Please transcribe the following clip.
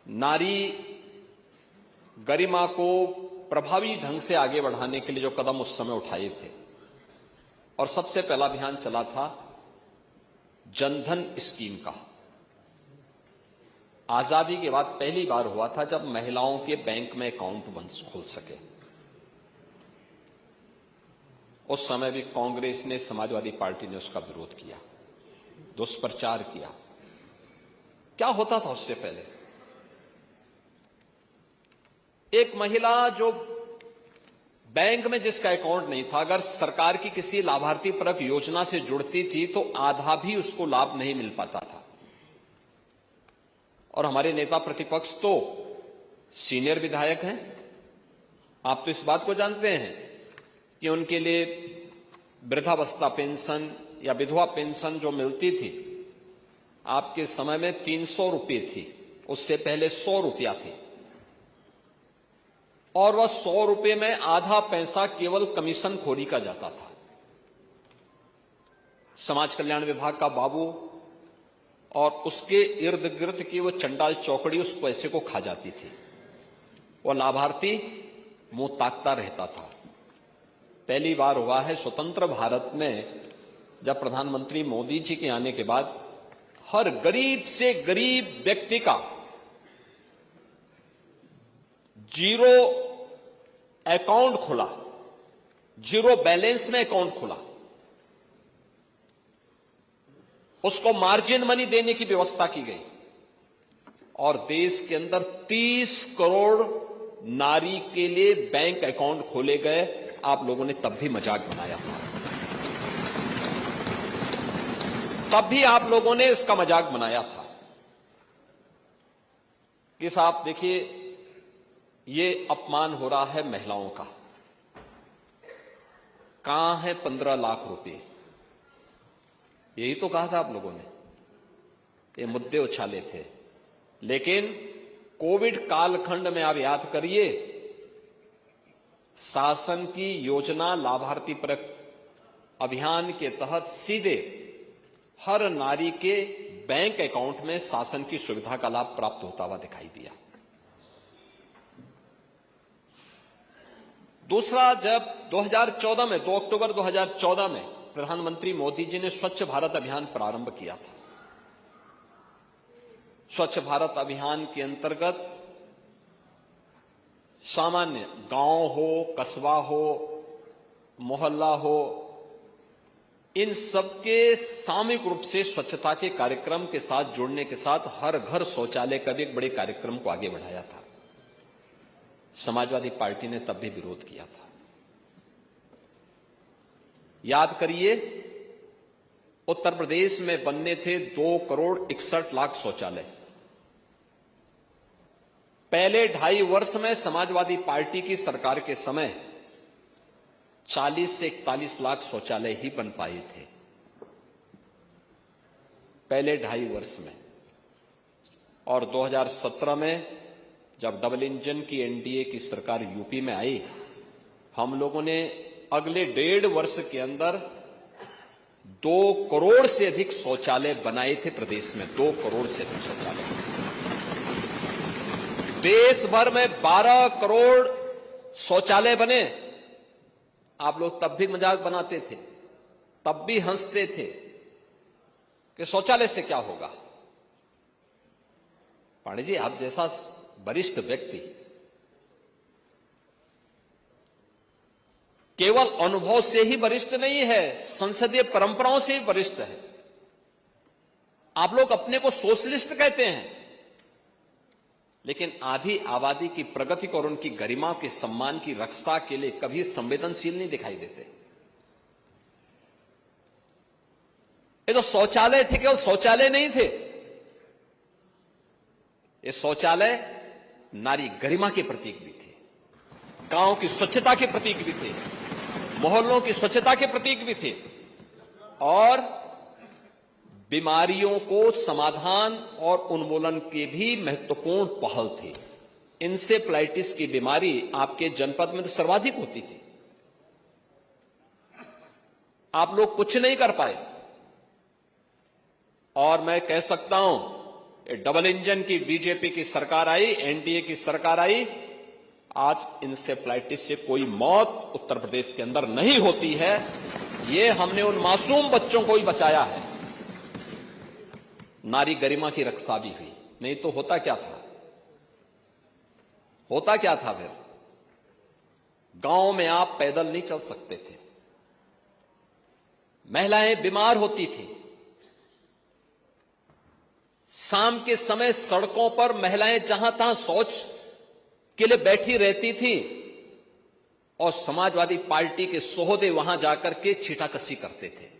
नारी गरिमा को प्रभावी ढंग से आगे बढ़ाने के लिए जो कदम उस समय उठाए थे, और सबसे पहला अभियान चला था जनधन स्कीम का। आजादी के बाद पहली बार हुआ था जब महिलाओं के बैंक में अकाउंट खुल सके। उस समय भी कांग्रेस ने, समाजवादी पार्टी ने उसका विरोध किया, दुष्प्रचार किया। क्या होता था उससे पहले? एक महिला जो बैंक में जिसका अकाउंट नहीं था, अगर सरकार की किसी लाभार्थी परक योजना से जुड़ती थी तो आधा भी उसको लाभ नहीं मिल पाता था। और हमारे नेता प्रतिपक्ष तो सीनियर विधायक हैं। आप तो इस बात को जानते हैं कि उनके लिए वृद्धावस्था पेंशन या विधवा पेंशन जो मिलती थी, आपके समय में 300 रुपये थी, उससे पहले 100 रुपया थी। और वह 100 रुपये में आधा पैसा केवल कमीशन खोरी का जाता था। समाज कल्याण विभाग का बाबू और उसके इर्द गिर्द की वो चंडाल चौकड़ी उस पैसे को खा जाती थी। वह लाभार्थी मुंह ताकता रहता था। पहली बार हुआ है स्वतंत्र भारत में, जब प्रधानमंत्री मोदी जी के आने के बाद हर गरीब से गरीब व्यक्ति का जीरो अकाउंट खुला, जीरो बैलेंस में अकाउंट खुला। उसको मार्जिन मनी देने की व्यवस्था की गई और देश के अंदर 30 करोड़ नारी के लिए बैंक अकाउंट खोले गए। आप लोगों ने तब भी मजाक बनाया था, तब भी आप लोगों ने इसका मजाक बनाया था कि साहब देखिए ये अपमान हो रहा है महिलाओं का। कहां है 15 लाख रुपए? यही तो कहा था आप लोगों ने, ये मुद्दे उछाले थे। लेकिन कोविड कालखंड में आप याद करिए, शासन की योजना लाभार्थी परक अभियान के तहत सीधे हर नारी के बैंक अकाउंट में शासन की सुविधा का लाभ प्राप्त होता हुआ दिखाई दिया। दूसरा, जब 2014 में 2 अक्टूबर 2014 में प्रधानमंत्री मोदी जी ने स्वच्छ भारत अभियान प्रारंभ किया था। स्वच्छ भारत अभियान के अंतर्गत सामान्य गांव हो, कस्बा हो, मोहल्ला हो, इन सबके सामूहिक रूप से स्वच्छता के कार्यक्रम के साथ जुड़ने के साथ हर घर शौचालय का भी एक बड़े कार्यक्रम को आगे बढ़ाया था। समाजवादी पार्टी ने तब भी विरोध किया था। याद करिए, उत्तर प्रदेश में बनने थे 2 करोड़ 61 लाख शौचालय। पहले 2.5 वर्ष में समाजवादी पार्टी की सरकार के समय 40 से 41 लाख शौचालय ही बन पाए थे, पहले 2.5 वर्ष में। और 2017 में जब डबल इंजन की एनडीए की सरकार यूपी में आई, हम लोगों ने अगले 1.5 वर्ष के अंदर 2 करोड़ से अधिक शौचालय बनाए थे प्रदेश में। 2 करोड़ से अधिक शौचालय। देश भर में 12 करोड़ शौचालय बने। आप लोग तब भी मजाक बनाते थे, तब भी हंसते थे कि शौचालय से क्या होगा। पांडे जी, आप जैसा वरिष्ठ व्यक्ति केवल अनुभव से ही वरिष्ठ नहीं है, संसदीय परंपराओं से ही वरिष्ठ है। आप लोग अपने को सोशलिस्ट कहते हैं, लेकिन आधी आबादी की प्रगति और उनकी गरिमा के सम्मान की रक्षा के लिए कभी संवेदनशील नहीं दिखाई देते। ये जो शौचालय थे, केवल शौचालय नहीं थे, ये शौचालय नारी गरिमा के प्रतीक भी थे, गांव की स्वच्छता के प्रतीक भी थे, मोहल्लों की स्वच्छता के प्रतीक भी थे, और बीमारियों को समाधान और उन्मूलन के भी महत्वपूर्ण पहल थे। इंसेफ्लाइटिस की बीमारी आपके जनपद में तो सर्वाधिक होती थी। आप लोग कुछ नहीं कर पाए। और मैं कह सकता हूं ये डबल इंजन की बीजेपी की सरकार आई, एनडीए की सरकार आई, आज इंसेफ्लाइटिस से कोई मौत उत्तर प्रदेश के अंदर नहीं होती है। ये हमने उन मासूम बच्चों को ही बचाया है। नारी गरिमा की रक्षा भी हुई, नहीं तो होता क्या था? होता क्या था फिर? गांव में आप पैदल नहीं चल सकते थे, महिलाएं बीमार होती थी, शाम के समय सड़कों पर महिलाएं जहां तहां शौच के लिए बैठी रहती थी और समाजवादी पार्टी के सोहदे वहां जाकर के छीटाकशी करते थे।